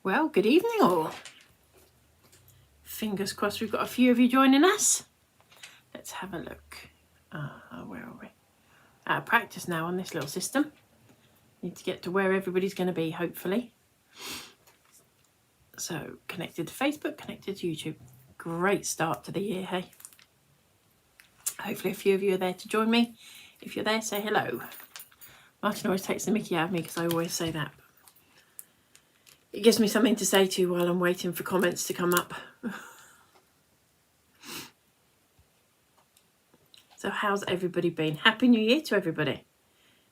Well, good evening all. Fingers crossed we've got a few of you joining us. Let's have a look. Where are we? Out of practice now on this little system. Need to get to where everybody's going to be, hopefully. So, connected to Facebook, connected to YouTube. Great start to the year, hey? Hopefully a few of you are there to join me. If you're there, say hello. Martin always takes the mickey out of me because I always say that. It gives me something to say to while I'm waiting for comments to come up. So how's everybody been? Happy New Year to everybody.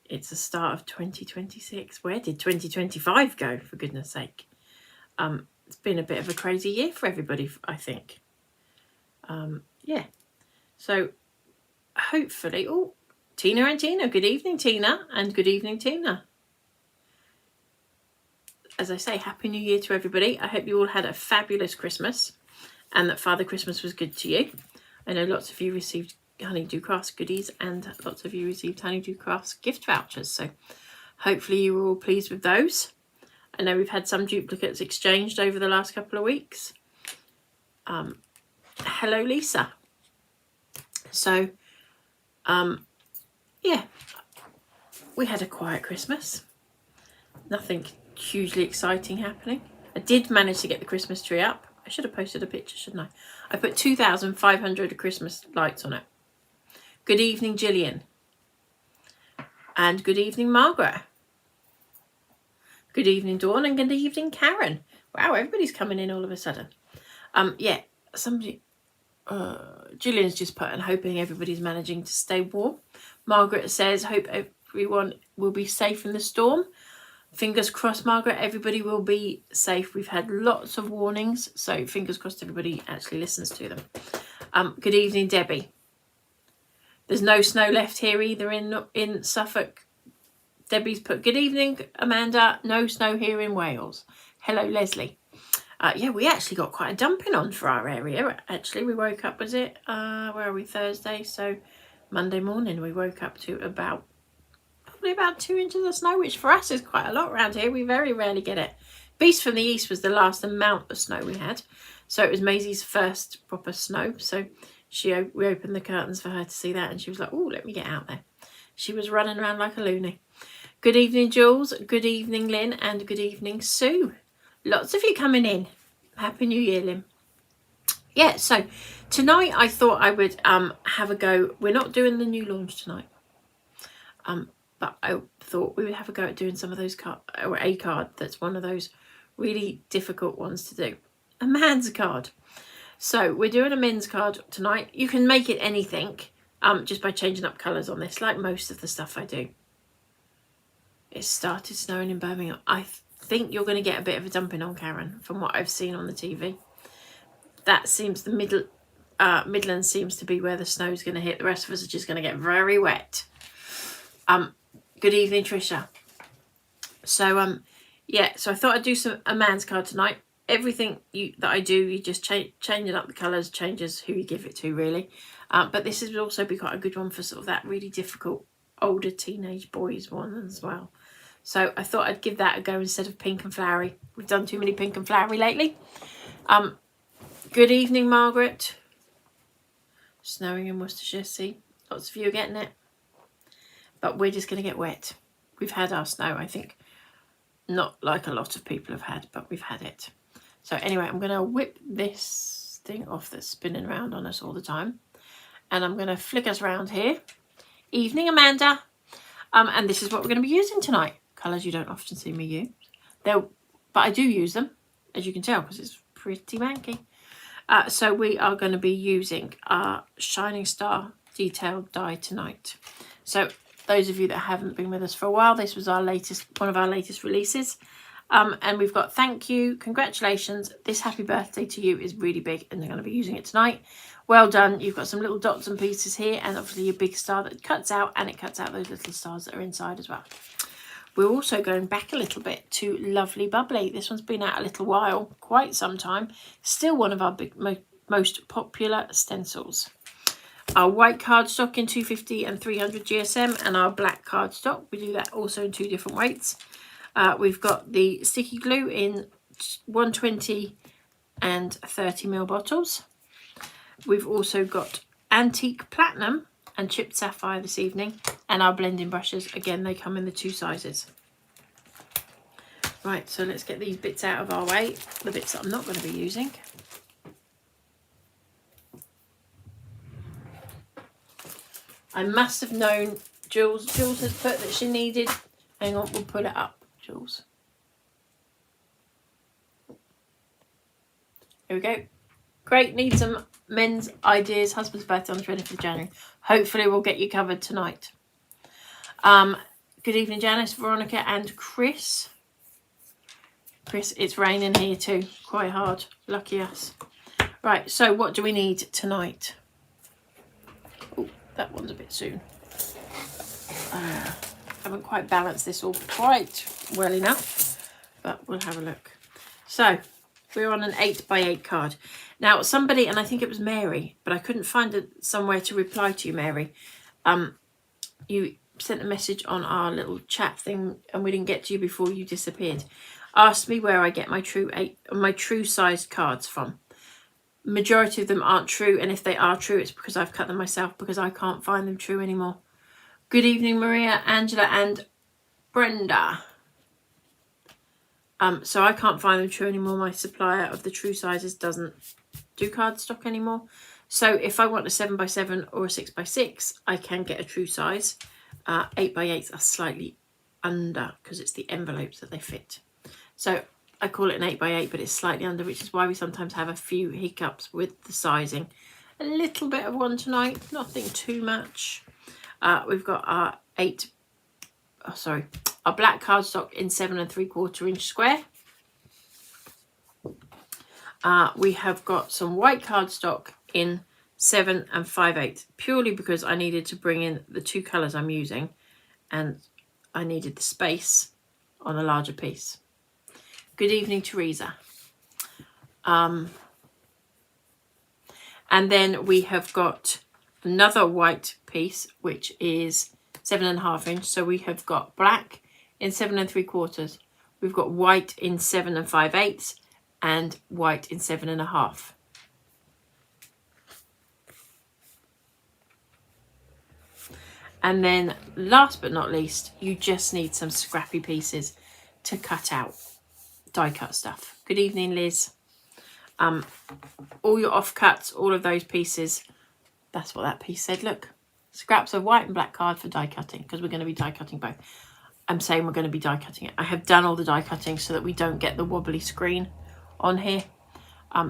It's the start of 2026. Where did 2025 go, for goodness sake? It's been a bit of a crazy year for everybody, I think. Yeah. So hopefully, oh, Tina and Tina. Good evening, Tina. And good evening, Tina. As I say, Happy New Year to everybody. I hope you all had a fabulous Christmas and that Father Christmas was good to you. I know lots of you received Honeydew Crafts goodies and lots of you received Honeydew Crafts gift vouchers. So hopefully you were all pleased with those. I know we've had some duplicates exchanged over the last couple of weeks. Hello, Lisa. So, yeah, we had a quiet Christmas. Nothing hugely exciting happening. I did manage to get the Christmas tree up. I should have posted a picture, shouldn't I? I put 2,500 Christmas lights on it. Good evening, Gillian. And good evening, Margaret. Good evening, Dawn, and good evening, Karen. Wow, everybody's coming in all of a sudden. Yeah, somebody, Gillian's just put and hoping everybody's managing to stay warm. Margaret says, hope everyone will be safe in the storm. Fingers crossed, Margaret, everybody will be safe. We've had lots of warnings, so fingers crossed everybody actually listens to them. Good evening, Debbie. There's no snow left here either in Suffolk. Debbie's put, good evening, Amanda. No snow here in Wales. Hello, Leslie. Yeah, we actually got quite a dumping on for our area. Actually, we woke up, was it, where are we, Thursday? So Monday morning we woke up to probably about 2 inches of snow, which for us is quite a lot around here. We very rarely get it. Beast from the East was the last amount of snow we had. So it was Maisie's first proper snow. So we opened the curtains for her to see that and she was like, oh, let me get out there. She was running around like a loony. Good evening, Jules. Good evening, Lynn. And good evening, Sue. Lots of you coming in. Happy New Year, Lynn. Yeah, so tonight I thought I would have a go. We're not doing the new launch tonight. But I thought we would have a go at doing some of those or a card that's one of those really difficult ones to do. A man's card. So we're doing a men's card tonight. You can make it anything just by changing up colours on this, like most of the stuff I do. It started snowing in Birmingham. I think you're going to get a bit of a dumping on, Karen, from what I've seen on the TV. That seems the Midlands seems to be where the snow is going to hit. The rest of us are just going to get very wet. Good evening, Trisha. So yeah, so I thought I'd do a man's card tonight. Everything that I do, you just changing up the colours, changes who you give it to, really. But this would also be quite a good one for sort of that really difficult older teenage boys one as well. So I thought I'd give that a go instead of pink and flowery. We've done too many pink and flowery lately. Good evening, Margaret. Snowing in Worcestershire, see? Lots of you are getting it. But we're just going to get wet. We've had our snow, I think. Not like a lot of people have had, but we've had it. So anyway, I'm going to whip this thing off that's spinning around on us all the time. And I'm going to flick us around here. Evening, Amanda. And this is what we're going to be using tonight. Colours you don't often see me use. But I do use them, as you can tell, because it's pretty manky. So we are going to be using our Shining Star Detailed Die tonight. So those of you that haven't been with us for a while, this was one of our latest releases. And we've got thank you, congratulations, this happy birthday to you is really big and they're going to be using it tonight. Well done. You've got some little dots and pieces here and obviously your big star that cuts out, and it cuts out those little stars that are inside as well. We're also going back a little bit to Lovely Bubbly. This one's been out a little while, quite some time. Still one of our most popular stencils. Our white cardstock in 250 and 300 GSM, and our black cardstock. We do that also in 2 different weights. We've got the sticky glue in 120 and 30ml bottles. We've also got Antique Platinum and Chipped Sapphire this evening, and our blending brushes. Again, they come in the 2 sizes. Right, so let's get these bits out of our way, the bits that I'm not going to be using. I must have known Jules has put that she needed, hang on, we'll put it up, Jules. Here we go. Great, need some men's ideas. Husband's birthday on the 20th of January. Hopefully we'll get you covered tonight. Good evening, Janice, Veronica and Chris. Chris, it's raining here too. Quite hard. Lucky us. Right, so what do we need tonight? Oh, that one's a bit soon. Haven't quite balanced this all quite well enough, but we'll have a look. So we're on an 8x8 card. Now somebody, and I think it was Mary, but I couldn't find somewhere to reply to you, Mary. You sent a message on our little chat thing and we didn't get to you before you disappeared. Asked me where I get my true sized cards from. Majority of them aren't true, and if they are true, it's because I've cut them myself because I can't find them true anymore. Good evening, Maria, Angela and Brenda. So I can't find them true anymore. My supplier of the true sizes doesn't do card stock anymore. So if I want a 7x7 or a 6x6, I can get a true size. 8x8s are slightly under because it's the envelopes that they fit. So I call it an 8x8, but it's slightly under, which is why we sometimes have a few hiccups with the sizing. A little bit of one tonight, nothing too much. We've got our our black cardstock in 7 3/4 inch square. We have got some white cardstock in 7 5/8, purely because I needed to bring in the 2 colours I'm using, and I needed the space on a larger piece. Good evening, Teresa. And then we have got another white piece, which is 7 1/2 inch. So we have got black in 7 3/4. We've got white in 7 5/8 and white in 7 1/2. And then last but not least, you just need some scrappy pieces to cut out. Die cut stuff. Good evening, Liz. All your offcuts, all of those pieces. That's what that piece said. Look, scraps of white and black card for die cutting, because we're going to be die cutting both. I'm saying we're going to be die cutting it. I have done all the die cutting so that we don't get the wobbly screen on here.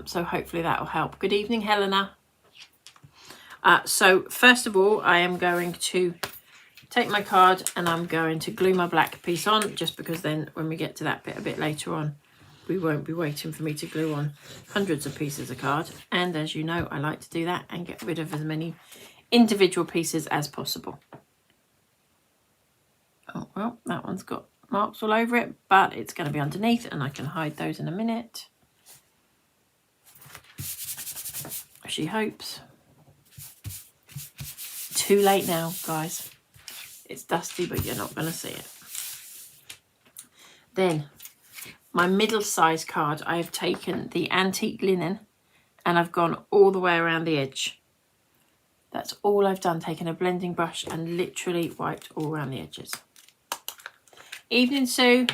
So hopefully that will help. Good evening, Helena. So first of all, I am going to take my card and I'm going to glue my black piece on, just because then when we get to that bit a bit later on, we won't be waiting for me to glue on hundreds of pieces of card. And as you know, I like to do that and get rid of as many individual pieces as possible. Oh, well, that one's got marks all over it, but it's going to be underneath and I can hide those in a minute. She hopes. Too late now, guys. It's dusty, but you're not going to see it. Then, my middle size card, I have taken the antique linen and I've gone all the way around the edge. That's all I've done, taken a blending brush and literally wiped all around the edges. Evening, Sue.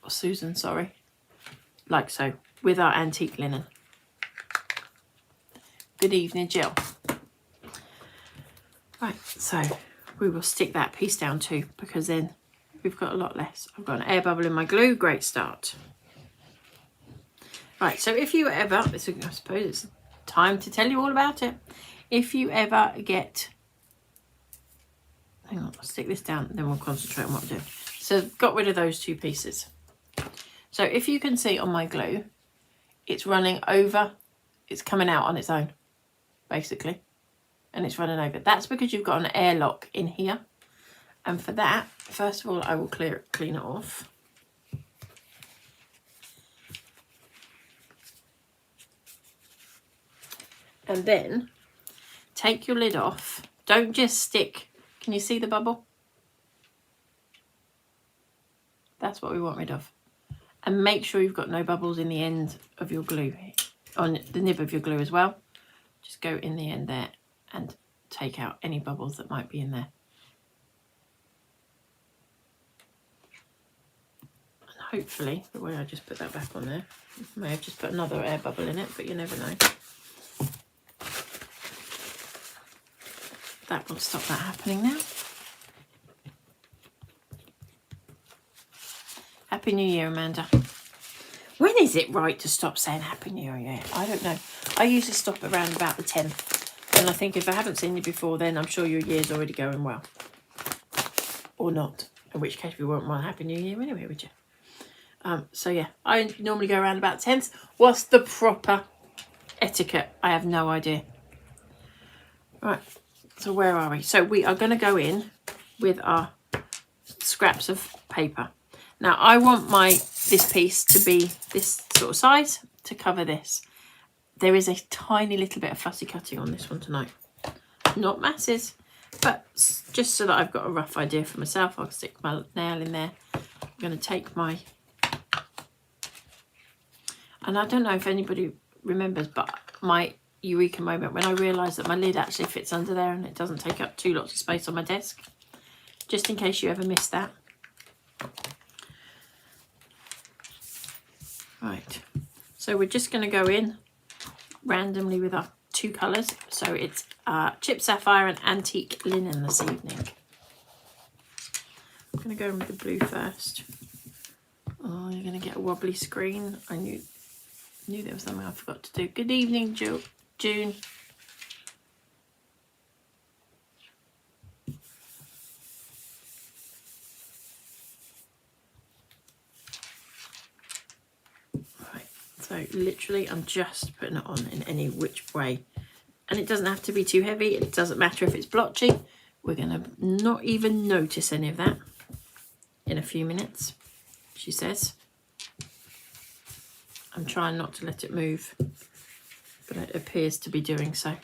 Susan, sorry. Like so, with our antique linen. Good evening, Jill. Right, so we will stick that piece down too, because then we've got a lot less. I've got an air bubble in my glue. Great start. Right, so if you ever, I suppose it's time to tell you all about it. If you ever get, hang on, I'll stick this down and then we'll concentrate on what we're doing. So got rid of those 2 pieces. So if you can see on my glue, it's running over, it's coming out on its own, basically. And it's running over. That's because you've got an airlock in here. And for that, first of all, I will clean it off. And then take your lid off. Don't just stick. Can you see the bubble? That's what we want rid of. And make sure you've got no bubbles in the end of your glue, on the nib of your glue as well. Just go in the end there and take out any bubbles that might be in there. And hopefully, the way I just put that back on there, I may have just put another air bubble in it, but you never know. That will stop that happening now. Happy New Year, Amanda. When is it right to stop saying Happy New Year? I don't know. I usually stop around about the 10th. And I think if I haven't seen you before then, I'm sure your year's already going well. Or not. In which case we won't want Happy New Year anyway, would you? So yeah, I normally go around about 10th. What's the proper etiquette? I have no idea. Right, so where are we? So we are going to go in with our scraps of paper. Now I want this piece to be this sort of size to cover this. There is a tiny little bit of fussy cutting on this one tonight. Not masses, but just so that I've got a rough idea for myself. I'll stick my nail in there. I'm going to take my... And I don't know if anybody remembers, but my eureka moment when I realised that my lid actually fits under there and it doesn't take up too lots of space on my desk. Just in case you ever missed that. Right, so we're just going to go in randomly with our two colours. So it's Chip Sapphire and Antique Linen this evening. I'm going to go in with the blue first. Oh, you're going to get a wobbly screen. I knew there was something I forgot to do. Good evening, June. Right, so literally I'm just putting it on in any which way. And it doesn't have to be too heavy. It doesn't matter if it's blotchy. We're going to not even notice any of that in a few minutes, she says. I'm trying not to let it move, but it appears to be doing so.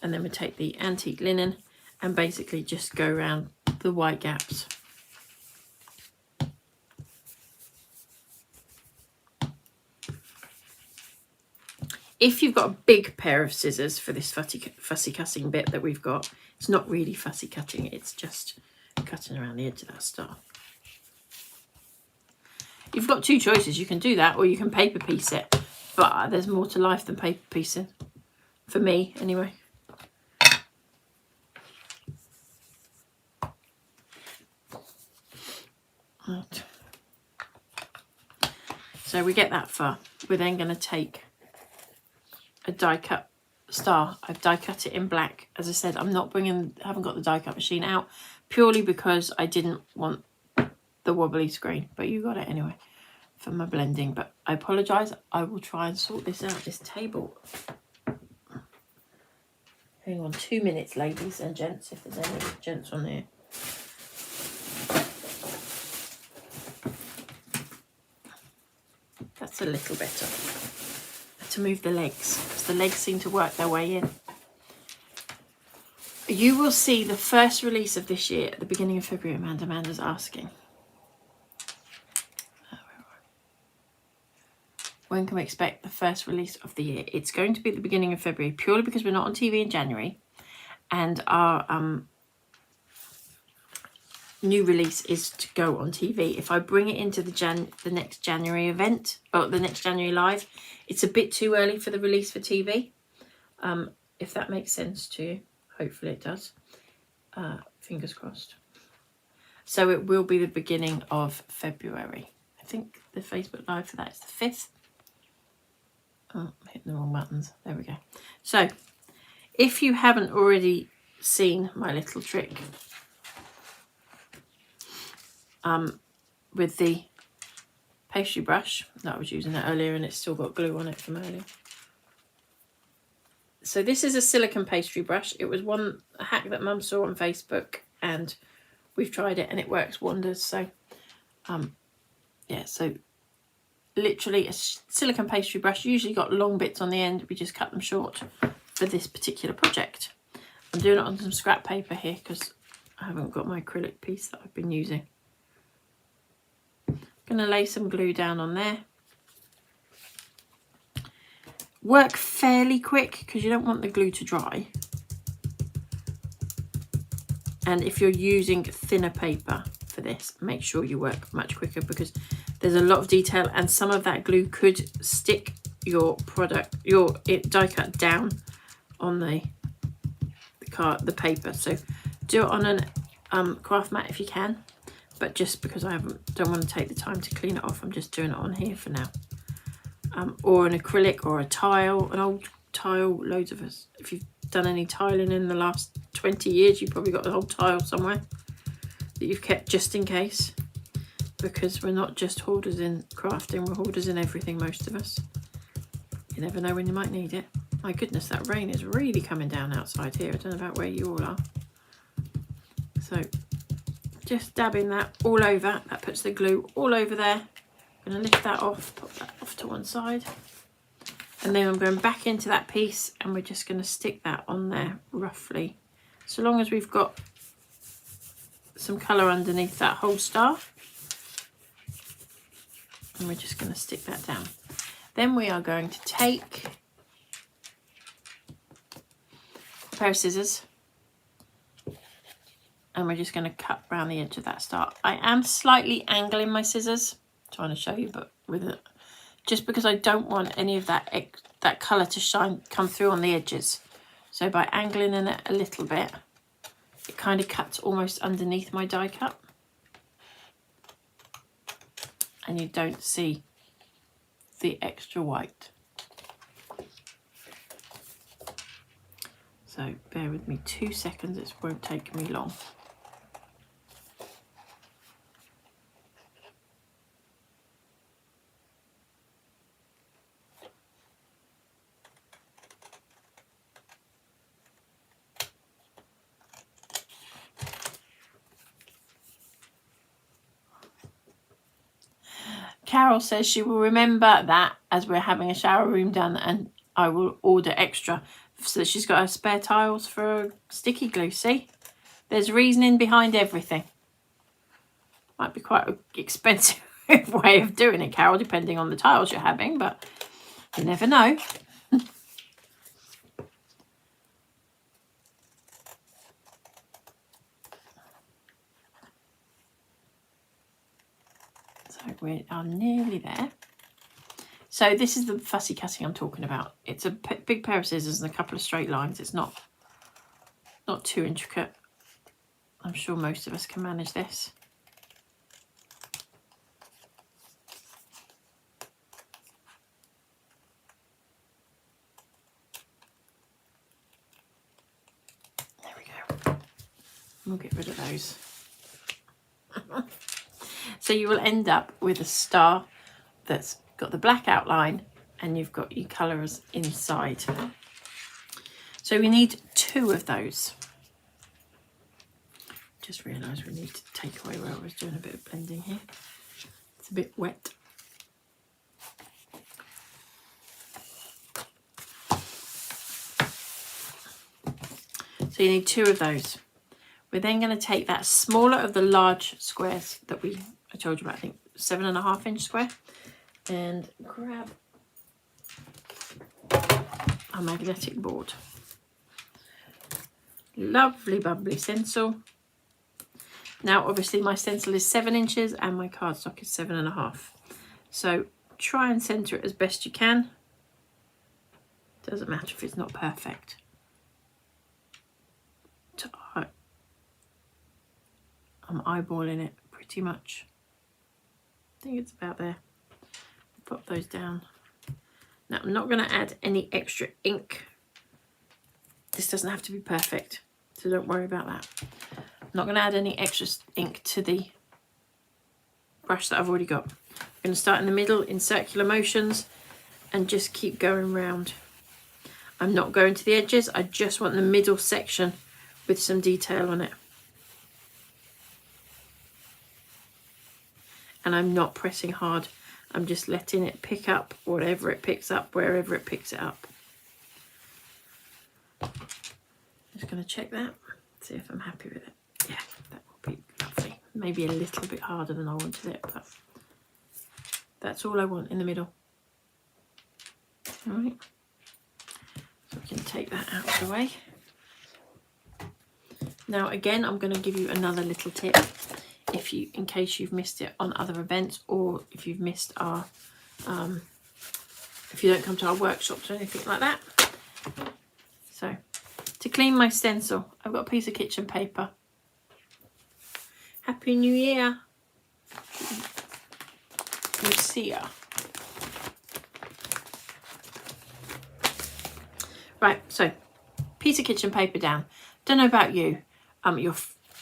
And then we take the antique linen and basically just go around the white gaps. If you've got a big pair of scissors for this fussy cutting bit that we've got, it's not really fussy cutting, it's just cutting around the edge of that star. You've got two choices. You can do that or you can paper piece it. But there's more to life than paper piecing. For me, anyway. Right. So we get that far. We're then going to take a die cut star. I've die cut it in black. As I said, haven't got the die cut machine out purely because I didn't want the wobbly screen, but you got it anyway for my blending. But I apologise, I will try and sort this out, this table. Hang on 2 minutes, ladies and gents, if there's any gents on there. That's a little better. I have to move the legs because the legs seem to work their way in. You will see the first release of this year at the beginning of February. Amanda's asking. When can we expect the first release of the year? It's going to be at the beginning of February, purely because we're not on TV in January. And our new release is to go on TV. If I bring it into the next January event, or the next January live, it's a bit too early for the release for TV. If that makes sense to you. Hopefully it does. Fingers crossed. So it will be the beginning of February. I think the Facebook Live for that is the 5th. Oh, I'm hitting the wrong buttons. There we go. So, if you haven't already seen my little trick with the pastry brush that I was using that earlier, and it's still got glue on it from earlier. So this is a silicone pastry brush. It was a hack that Mum saw on Facebook, and we've tried it and it works wonders. So, yeah, so literally a silicone pastry brush, usually got long bits on the end. We just cut them short for this particular project. I'm doing it on some scrap paper here because I haven't got my acrylic piece that I've been using. going to lay some glue down on there. Work fairly quick because you don't want the glue to dry. And if you're using thinner paper for this, make sure you work much quicker because there's a lot of detail and some of that glue could stick your product, your die cut down on the paper. So do it on an craft mat if you can, but just because I don't want to take the time to clean it off, I'm just doing it on here for now. Or an acrylic or a tile, an old tile. Loads of us, if you've done any tiling in the last 20 years, you've probably got an old tile somewhere that you've kept just in case, because we're not just hoarders in crafting, we're hoarders in everything, most of us. You never know when you might need it. My goodness, that rain is really coming down outside here. I don't know about where you all are. So just dabbing that all over. That puts the glue all over there. I'm going to lift that off, put that off to one side. And then I'm going back into that piece and we're just going to stick that on there roughly. So long as we've got some colour underneath that whole star. And we're just going to stick that down. Then we are going to take a pair of scissors and we're just going to cut around the edge of that star. I am slightly angling my scissors, trying to show you, but with it, just because I don't want any of that colour to come through on the edges. So by angling in it a little bit, it kind of cuts almost underneath my die cut. And you don't see the extra white. So bear with me 2 seconds, it won't take me long. Carol says she will remember that as we're having a shower room done, and I will order extra. So she's got her spare tiles for sticky glue. See, there's reasoning behind everything. Might be quite an expensive way of doing it, Carol, depending on the tiles you're having, but you never know. We are nearly there. So this is the fussy cutting I'm talking about. It's a big pair of scissors and a couple of straight lines. It's not too intricate. I'm sure most of us can manage this. There we go. We'll get rid of those. So you will end up with a star that's got the black outline and you've got your colours inside. So we need 2 of those. Just realised we need to take away where I was doing a bit of blending here. It's a bit wet. So you need 2 of those. We're then going to take that smaller of the large squares that I told you about, I think 7.5 inch square, and grab a magnetic board. Lovely bubbly stencil. Now obviously my stencil is 7 inches and my cardstock is 7.5. So try and centre it as best you can. Doesn't matter if it's not perfect. I'm eyeballing it pretty much. I think it's about there. Pop those down. Now I'm not going to add any extra ink. This doesn't have to be perfect, so don't worry about that. I'm not going to add any extra ink to the brush that I've already got. I'm going to start in the middle in circular motions and just keep going round. I'm not going to the edges, I just want the middle section with some detail on it. And I'm not pressing hard, I'm just letting it pick up whatever it picks up, wherever it picks it up. Just going to check that, see if I'm happy with it. Yeah, that will be lovely. Maybe a little bit harder than I wanted it, but That's all I want in the middle. All right. So we can take that out of the way. Now again, I'm going to give you another little tip in case you've missed it on other events, or if you've missed our if you don't come to our workshops or anything like that. So to clean my stencil, I've got a piece of kitchen paper. Happy New Year, Lucia. Right, so piece of kitchen paper down. Don't know about you, you're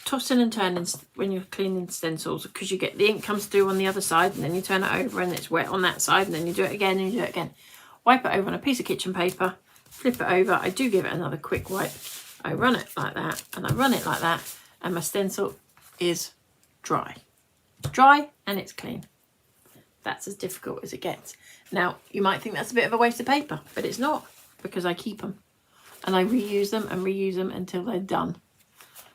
tossing and turning when you're cleaning stencils, because you get the ink comes through on the other side, and then you turn it over and it's wet on that side, and then you do it again and you do it again. Wipe it over on a piece of kitchen paper, flip it over. I do give it another quick wipe. I run it like that, and I run it like that, and my stencil is dry. Dry and it's clean. That's as difficult as it gets. Now, you might think that's a bit of a waste of paper, but it's not, because I keep them. And I reuse them until they're done.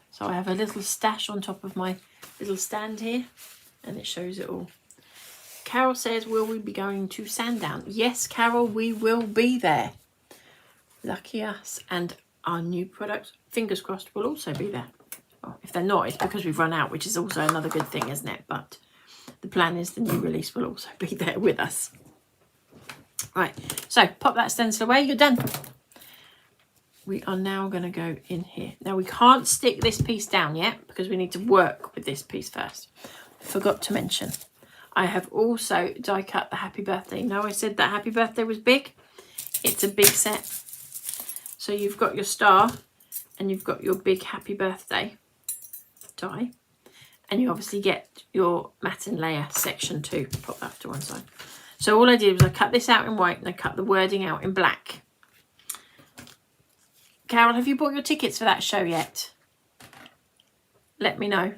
So I have a little stash on top of my little stand here, and it shows it all. Carol says, will we be going to Sandown? Yes, Carol, we will be there. Lucky us. And our new products, fingers crossed, will also be there. Well, if they're not, it's because we've run out, which is also another good thing, isn't it? But the plan is the new release will also be there with us. Right, so pop that stencil away, you're done. We are now going to go in here. Now we can't stick this piece down yet, because we need to work with this piece first. Forgot to mention, I have also die cut the Happy Birthday. Now I said that Happy Birthday was big. It's a big set. So you've got your star, and you've got your big Happy Birthday die. And you obviously get your matin layer section 2. Pop that to one side. So all I did was I cut this out in white, and I cut the wording out in black. Carol, have you bought your tickets for that show yet? Let me know.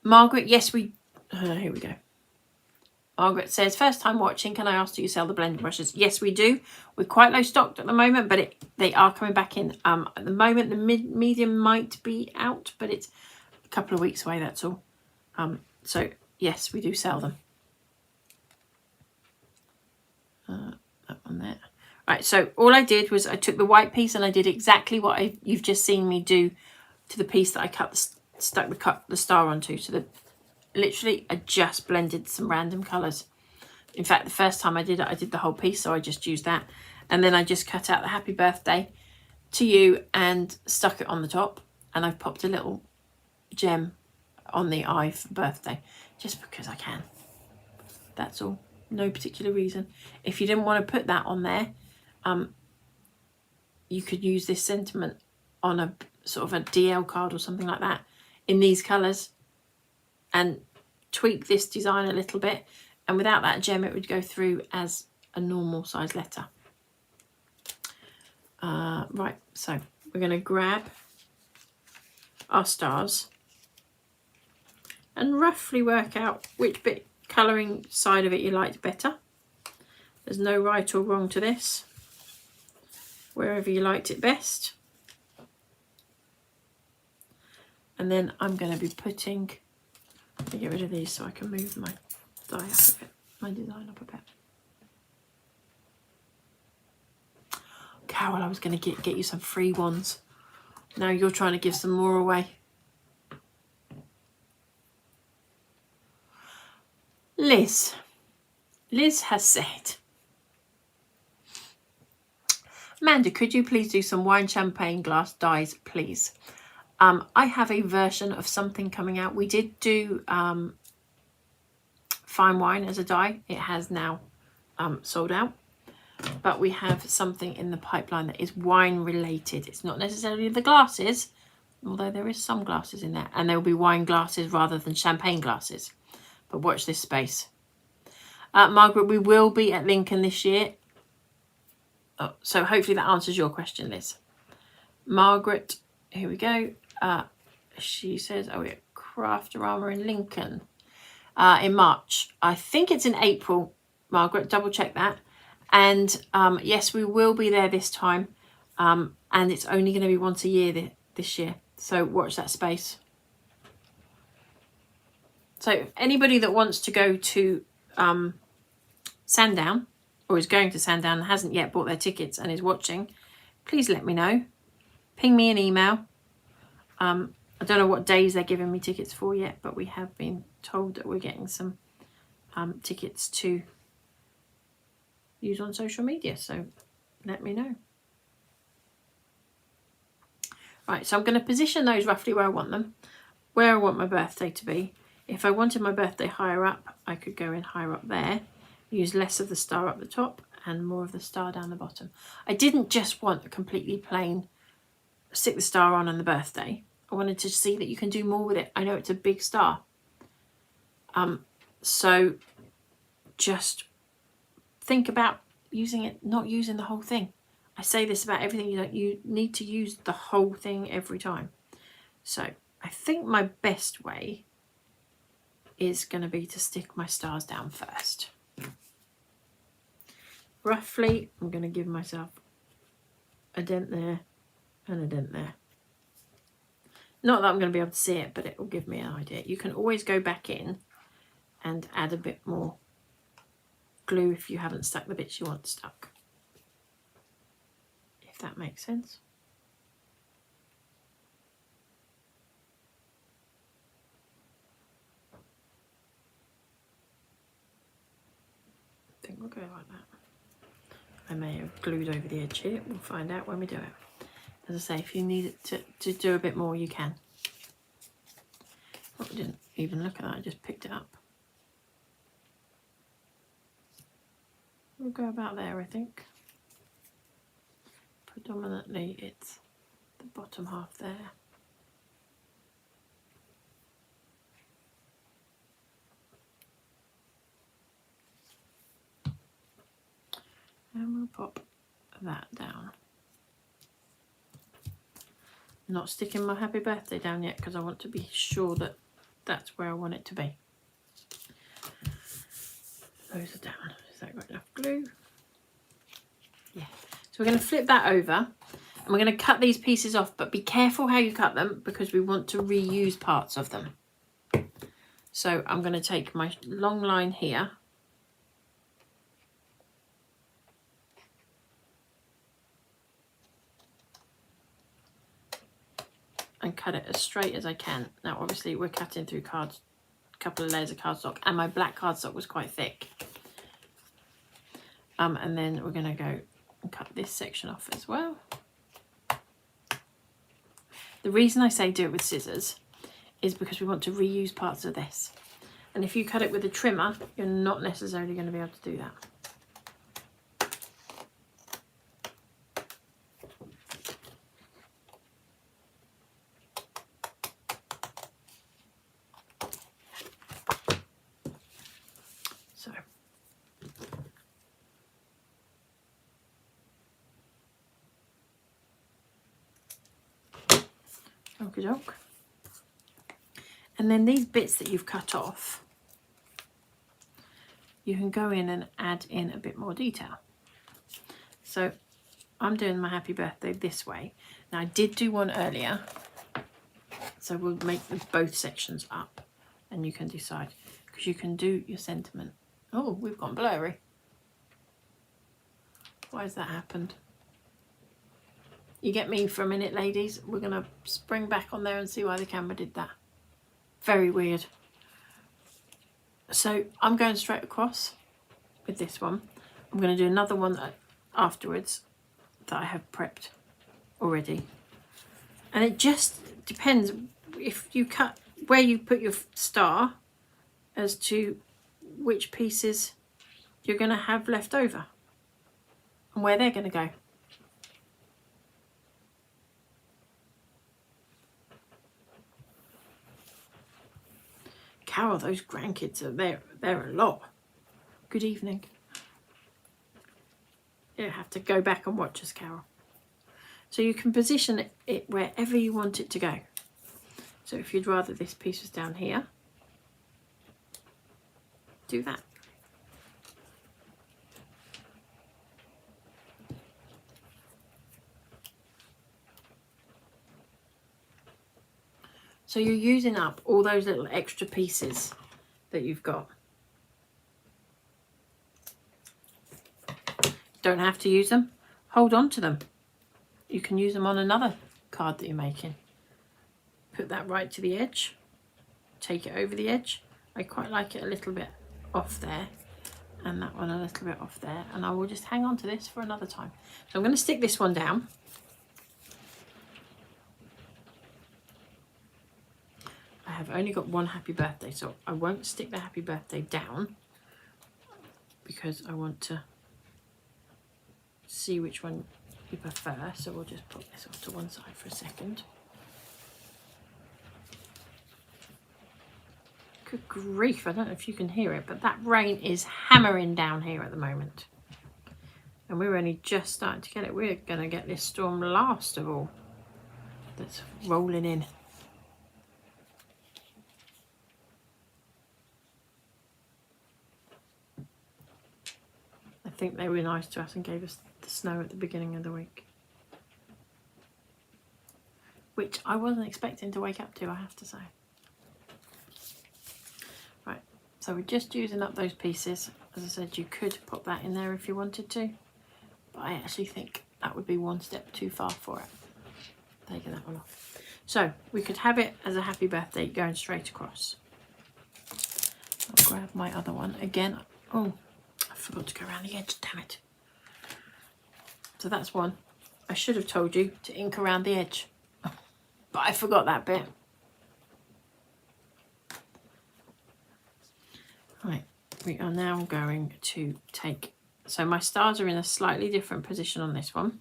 Margaret, yes, here we go. Margaret says, first time watching, can I ask, do you sell the blending brushes? Yes, we do. We're quite low stocked at the moment, but they are coming back in. At the moment, the medium might be out, but it's a couple of weeks away, that's all. So, yes, we do sell them. That one there. Right, so all I did was I took the white piece and I did exactly what you've just seen me do to the piece that I stuck the star onto. So literally I just blended some random colours. In fact, the first time I did it, I did the whole piece, so I just used that. And then I just cut out the Happy Birthday to you and stuck it on the top. And I've popped a little gem on the eye for birthday, just because I can. That's all. No particular reason. If you didn't want to put that on there, you could use this sentiment on a sort of a DL card or something like that in these colours, and tweak this design a little bit, and without that gem it would go through as a normal size letter. Right, so we're going to grab our stars and roughly work out which bit colouring side of it you liked better. There's no right or wrong to this, wherever you liked it best. And then I'm going to be putting, let me get rid of these so I can move my die up a bit, my design up a bit. Carol, I was going to get you some free ones. Now you're trying to give some more away. Liz has said, Amanda, could you please do some wine champagne glass dies, please? I have a version of something coming out. We did do fine wine as a die. It has now sold out. But we have something in the pipeline that is wine related. It's not necessarily the glasses, although there is some glasses in there. And there will be wine glasses rather than champagne glasses. But watch this space. Margaret, we will be at Lincoln this year. Oh, so hopefully that answers your question, Liz. Margaret, here we go. She says, oh, yeah, Craftorama in Lincoln in March. I think it's in April, Margaret, double check that. And yes, we will be there this time. And it's only going to be once a year this year. So watch that space. So anybody that wants to go to Sandown, or is going to Sandown and hasn't yet bought their tickets and is watching, please let me know. Ping me an email. I don't know what days they're giving me tickets for yet, but we have been told that we're getting some tickets to use on social media, so let me know. Right, so I'm going to position those roughly where I want them, where I want my birthday to be. If I wanted my birthday higher up, I could go in higher up there, use less of the star up the top and more of the star down the bottom. I didn't just want a completely plain stick the star on and the birthday. I wanted to see that you can do more with it. I know it's a big star. So just think about using it, not using the whole thing. I say this about everything. You need to use the whole thing every time. So I think my best way is going to be to stick my stars down first. Roughly, I'm going to give myself a dent there and a dent there. Not that I'm going to be able to see it, but it will give me an idea. You can always go back in and add a bit more glue if you haven't stuck the bits you want stuck. If that makes sense. I think we'll go like that. I may have glued over the edge here. We'll find out when we do it. As I say, if you need it to do a bit more, you can. Oh, I didn't even look at that, I just picked it up. We'll go about there, I think. Predominantly it's the bottom half there. And we'll pop that down. Not sticking my happy birthday down yet because I want to be sure that that's where I want it to be. Those are down. Is that got enough glue? Yeah. So we're going to flip that over and we're going to cut these pieces off, but be careful how you cut them because we want to reuse parts of them. So I'm going to take my long line here. And cut it as straight as I can. Now obviously we're cutting through a couple of layers of cardstock, and my black cardstock was quite thick. And then we're going to go and cut this section off as well. The reason I say do it with scissors is because we want to reuse parts of this. And if you cut it with a trimmer, you're not necessarily going to be able to do that. Okie doke. And then these bits that you've cut off, you can go in and add in a bit more detail. So I'm doing my happy birthday this way. Now I did do one earlier, so we'll make both sections up and you can decide, because you can do your sentiment. Oh, we've gone blurry. Why has that happened? You get me for a minute, ladies. We're going to spring back on there and see why the camera did that. Very weird. So I'm going straight across with this one. I'm going to do another one afterwards that I have prepped already. And it just depends if you cut where you put your star as to which pieces you're going to have left over and where they're going to go. Carol, those grandkids are there. They're a lot. Good evening. You have to go back and watch us, Carol. So you can position it wherever you want it to go. So if you'd rather this piece was down here, do that. So you're using up all those little extra pieces that you've got. Don't have to use them. Hold on to them. You can use them on another card that you're making. Put that right to the edge. Take it over the edge. I quite like it a little bit off there, and that one a little bit off there, and I will just hang on to this for another time. So I'm going to stick this one down. I have only got one happy birthday, so I won't stick the happy birthday down because I want to see which one you prefer. So we'll just put this off to one side for a second. Good grief, I don't know if you can hear it, but that rain is hammering down here at the moment. And we're only just starting to get it. We're going to get this storm last of all that's rolling in. I think they were nice to us and gave us the snow at the beginning of the week, which I wasn't expecting to wake up to, I have to say. Right, so we're just using up those pieces. As I said, you could pop that in there if you wanted to, but I actually think that would be one step too far for it. Taking that one off. So we could have it as a happy birthday going straight across. I'll grab my other one again. Oh, I forgot to go around the edge, damn it. So that's one. I should have told you to ink around the edge, but I forgot that bit. Right, we are now going to take, so my stars are in a slightly different position on this one.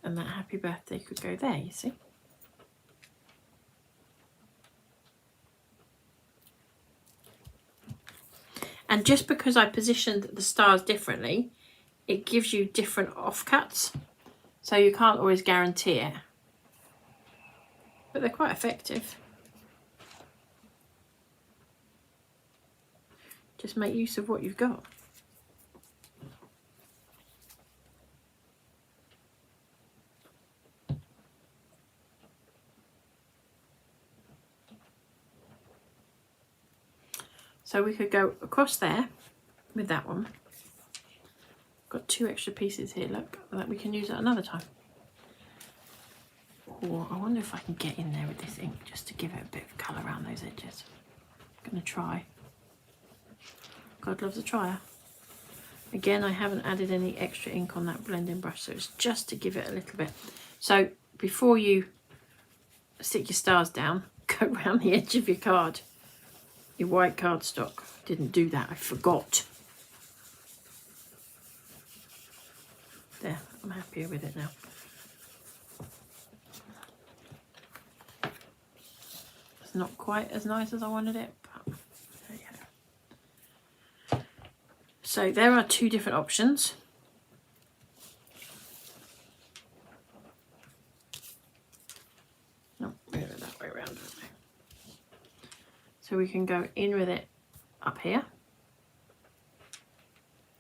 And that happy birthday could go there, you see. And just because I positioned the stars differently, it gives you different offcuts. So you can't always guarantee it. But they're quite effective. Just make use of what you've got. So we could go across there with that one. Got two extra pieces here, look, that we can use at another time. Or I wonder if I can get in there with this ink just to give it a bit of colour around those edges. I'm going to try. God loves a trier. Again, I haven't added any extra ink on that blending brush, so it's just to give it a little bit. So before you stick your stars down, go around the edge of your card. Your white cardstock. Didn't do that, I forgot. There, I'm happier with it now. It's not quite as nice as I wanted it, but there you go. So there are two different options. No, we do it that way around, don't we? So we can go in with it up here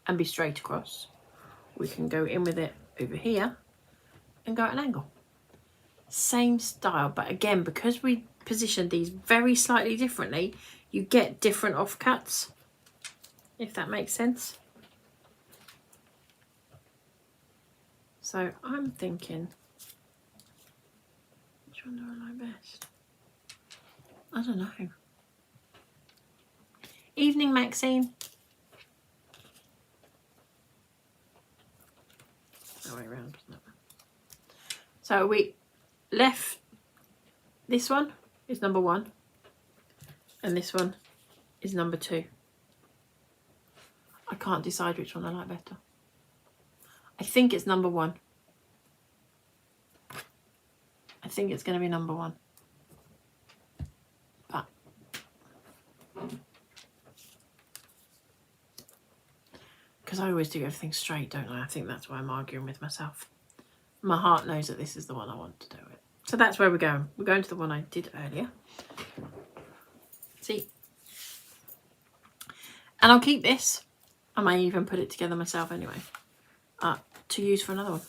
and be straight across. We can go in with it over here and go at an angle. Same style, but again, because we positioned these very slightly differently, you get different offcuts, if that makes sense. So I'm thinking, which one do I like best? I don't know. Evening, Maxine. The way around, wasn't it? So we left, this one is number 1 and this one is number 2. I can't decide which one I like better. I think it's number 1. I think it's going to be number 1. But because I always do everything straight, don't I? I think that's why I'm arguing with myself. My heart knows that this is the one I want to do it. So that's where we're going. We're going to the one I did earlier. See? And I'll keep this. I may even put it together myself anyway. To use for another one.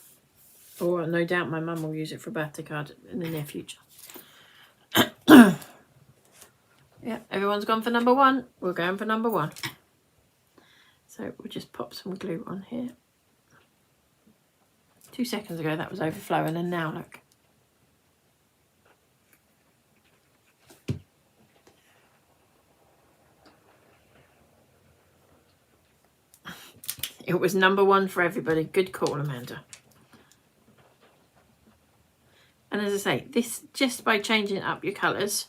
Or no doubt my mum will use it for a birthday card in the near future. Yeah, everyone's gone for number 1. We're going for number 1. So we'll just pop some glue on here. 2 seconds ago that was overflowing, and now look. It was number 1 for everybody. Good call, Amanda. And as I say, this, just by changing up your colours,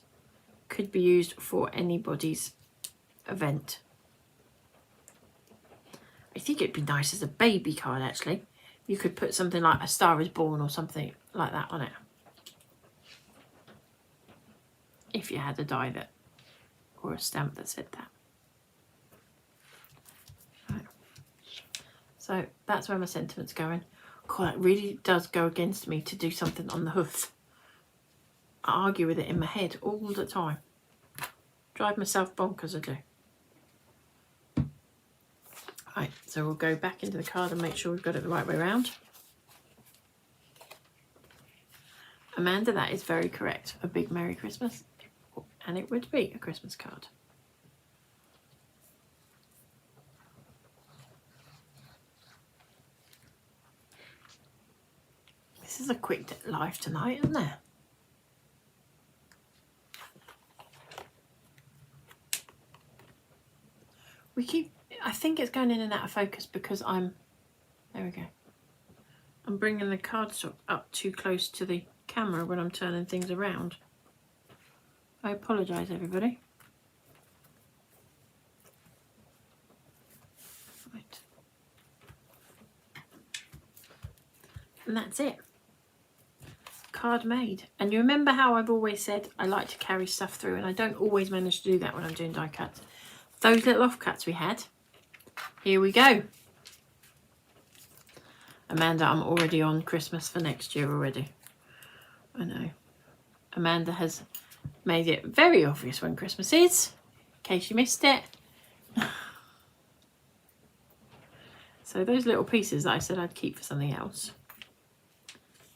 could be used for anybody's event. I think it'd be nice as a baby card, actually. You could put something like A Star is Born or something like that on it. If you had a die that, or a stamp that said that. Right. So that's where my sentiment's going. God, it really does go against me to do something on the hoof. I argue with it in my head all the time. Drive myself bonkers, I do. Right, so we'll go back into the card and make sure we've got it the right way around. Amanda, that is very correct. A big Merry Christmas. And it would be a Christmas card. This is a quick live tonight, isn't there? I think it's going in and out of focus because there we go. I'm bringing the cardstock up too close to the camera when I'm turning things around. I apologise, everybody. Right. And that's it. Card made. And you remember how I've always said I like to carry stuff through, and I don't always manage to do that when I'm doing die cuts. Those little offcuts we had, here we go. Amanda, I'm already on Christmas for next year already. I know. Amanda has made it very obvious when Christmas is, in case you missed it. So those little pieces that I said I'd keep for something else,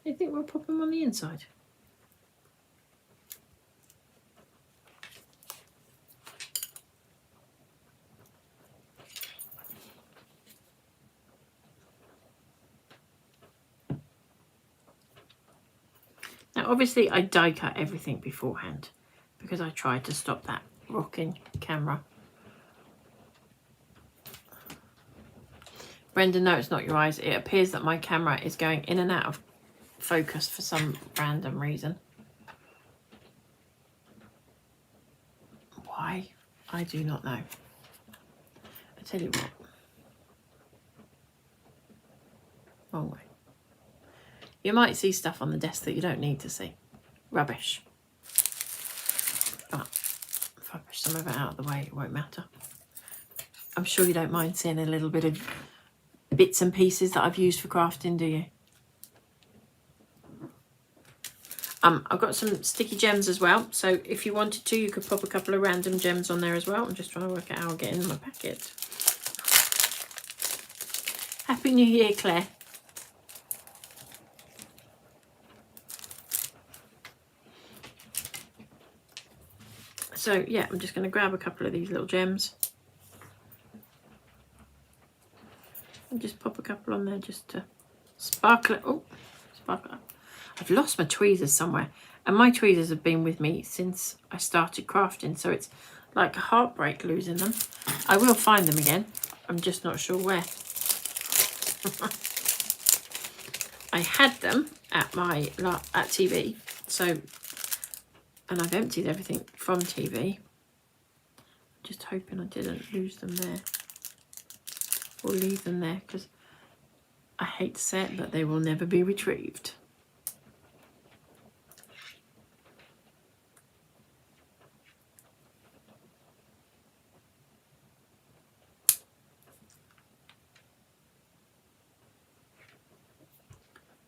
I think we'll pop them on the inside. Now obviously I die cut everything beforehand because I tried to stop that rocking camera. Brendan, no, it's not your eyes. It appears that my camera is going in and out of focus for some random reason. Why? I do not know. I tell you what. Wrong way. You might see stuff on the desk that you don't need to see. Rubbish. But if I push some of it out of the way, it won't matter. I'm sure you don't mind seeing a little bit of bits and pieces that I've used for crafting, do you? I've got some sticky gems as well, so if you wanted to, you could pop a couple of random gems on there as well. I'm just trying to work out how I'll get in my packet. Happy New Year, Claire. So yeah, I'm just going to grab a couple of these little gems and just pop a couple on there just to sparkle it. Oh, sparkle it. I've lost my tweezers somewhere, and my tweezers have been with me since I started crafting, so it's like a heartbreak losing them. I will find them again, I'm just not sure where. I had them at TV, so, and I've emptied everything from TV. Just hoping I didn't lose them there or leave them there, because I hate to say it, but they will never be retrieved.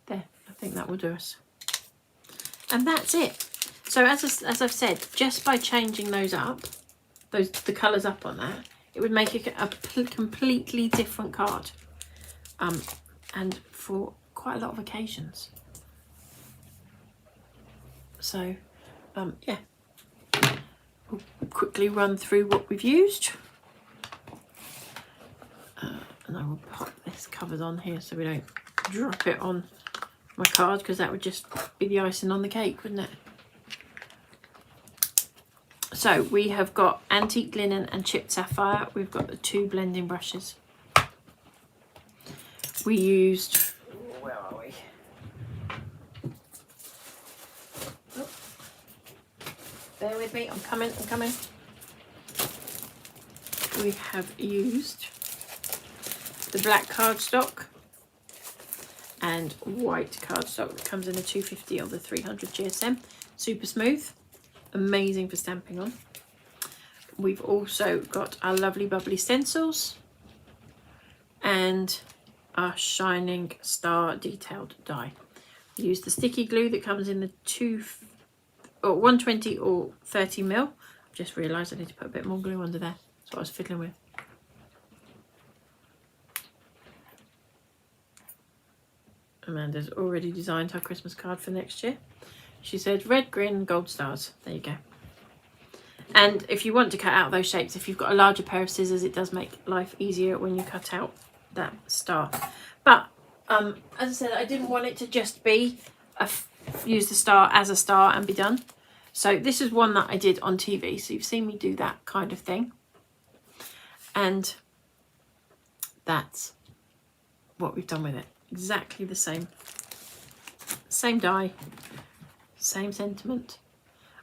There, I think that will do us. And that's it. So as I've said, just by changing those up, the colours up on that, it would make it a completely different card. And for quite a lot of occasions. So, yeah. Ooh. quickly run through what we've used. And I will pop this covered on here so we don't drop it on my card, because that would just be the icing on the cake, wouldn't it? So we have got antique linen and chipped sapphire. We've got the 2 blending brushes. We used, where are we? Oh. Bear with me, I'm coming. We have used the black cardstock and white cardstock that comes in a 250 or the 300 GSM. Super smooth, amazing for stamping on. We've also got our lovely bubbly stencils and our shining star detailed die. We use the sticky glue that comes in the 120 or 30 mil. I've just realised I need to put a bit more glue under there. That's what I was fiddling with. Amanda's already designed her Christmas card for next year. She said red, green and gold stars. There you go. And if you want to cut out those shapes, if you've got a larger pair of scissors, it does make life easier when you cut out that star. But as I said, I didn't want it to just be use the star as a star and be done. So this is one that I did on TV. So you've seen me do that kind of thing. And that's what we've done with it. Exactly the same die, same sentiment.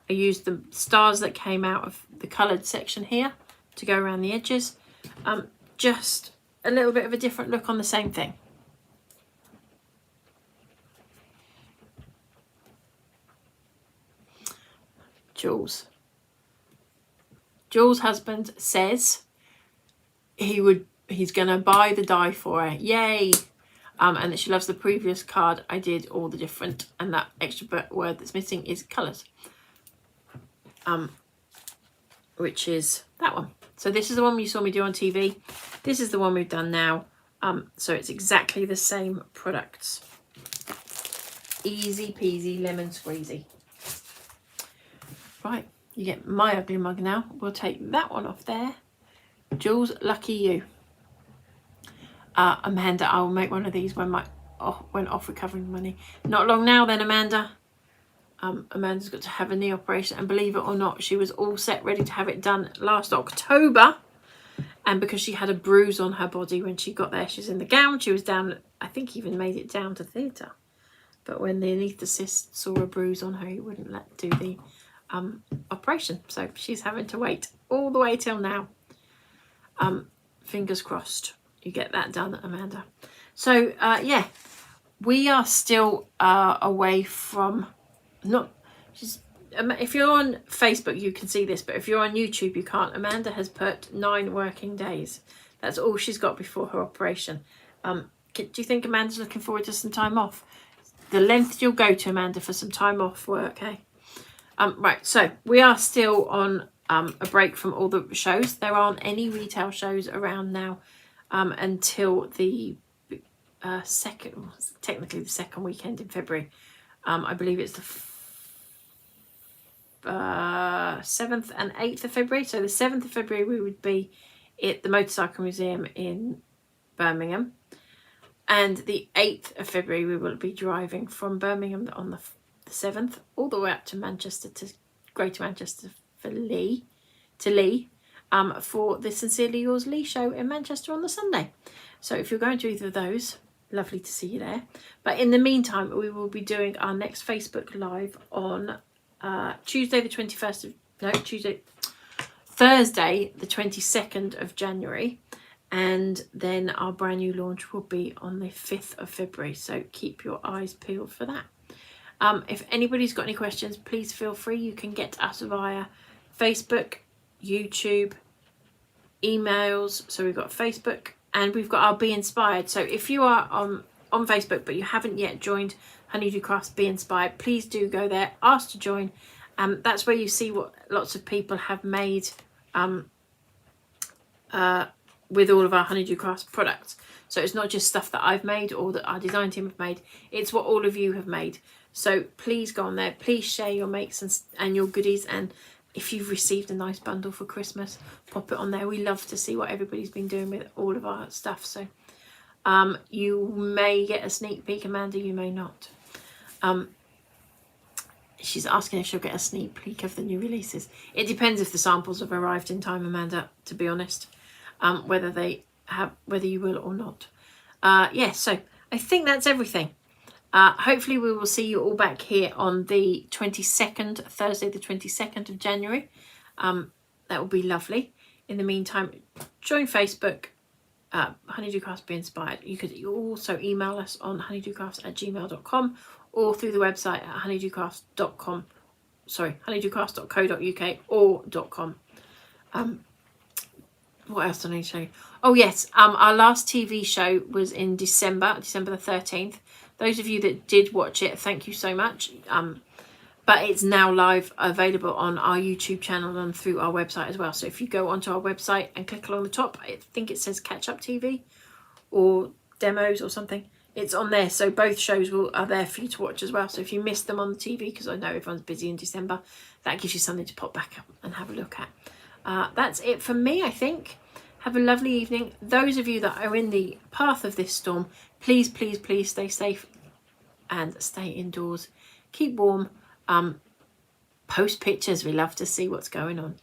I used the stars that came out of the coloured section here to go around the edges. Just a little bit of a different look on the same thing. Jules' husband says he's gonna buy the die for her. Yay! And that she loves the previous card I did all the different, and that extra word that's missing is colours, which is that one. So this is the one you saw me do on TV. This is the one we've done now. So it's exactly the same products. Easy peasy lemon squeezy. Right, you get my ugly mug now. We'll take that one off there. Jules, lucky you. Amanda, I will make one of these when went off recovering money. Not long now then, Amanda. Amanda's got to have a knee operation, and believe it or not, she was all set ready to have it done last October, and because she had a bruise on her body when she got there, she's in the gown, she was down, I think even made it down to theatre, but when the anaesthetist saw a bruise on her, he wouldn't let do the operation, so she's having to wait all the way till now. Fingers crossed you get that done, Amanda. So yeah, we are still away from, if you're on Facebook you can see this, but if you're on YouTube you can't. Amanda has put 9 working days. That's all she's got before her operation. Do you think Amanda's looking forward to some time off? The length you'll go to, Amanda, for some time off work, eh? Right, so we are still on a break from all the shows. There aren't any retail shows around now until the technically the second weekend in February. I believe it's the 7th and 8th of February. So the 7th of February we would be at the Motorcycle Museum in Birmingham, and the 8th of February we will be driving from Birmingham on the 7th all the way up to Manchester, to Greater Manchester for Lee for the Sincerely Yours Lee show in Manchester on the Sunday. So if you're going to either of those, lovely to see you there. But in the meantime, we will be doing our next Facebook Live on Thursday the 22nd of January, and then our brand new launch will be on the 5th of February, so keep your eyes peeled for that. If anybody's got any questions, please feel free. You can get us via Facebook, YouTube, emails. So we've got Facebook and we've got our Be Inspired. So if you are on Facebook but you haven't yet joined Honeydew Crafts Be Inspired, please do go there, ask to join. That's where you see what lots of people have made with all of our Honeydew Crafts products. So it's not just stuff that I've made or that our design team have made, it's what all of you have made. So please go on there, please share your makes and your goodies, and if you've received a nice bundle for Christmas, pop it on there. We love to see what everybody's been doing with all of our stuff. So you may get a sneak peek, Amanda, you may not. She's asking if she'll get a sneak peek of the new releases. It depends if the samples have arrived in time, Amanda, to be honest, whether you will or not. Yes, so I think that's everything. Hopefully we will see you all back here on the 22nd, Thursday the 22nd of January. That will be lovely. In the meantime, join Facebook, Honeydew Crafts Be Inspired. You could also email us on honeydewcrafts@gmail.com or through the website at honeydewcrafts.com. Sorry, honeydewcrafts.co.uk or .com. What else do I need to show you? Oh yes, our last TV show was in December the 13th. Those of you that did watch it, thank you so much. But it's now live, available on our YouTube channel and through our website as well. So if you go onto our website and click along the top, I think it says Catch Up TV or Demos or something. It's on there. So both shows are there for you to watch as well. So if you missed them on the TV, because I know everyone's busy in December, that gives you something to pop back up and have a look at. That's it for me, I think. Have a lovely evening. Those of you that are in the path of this storm, please, please, please stay safe and stay indoors. Keep warm. Post pictures. We love to see what's going on.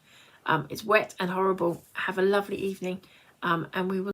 It's wet and horrible. Have a lovely evening, and we will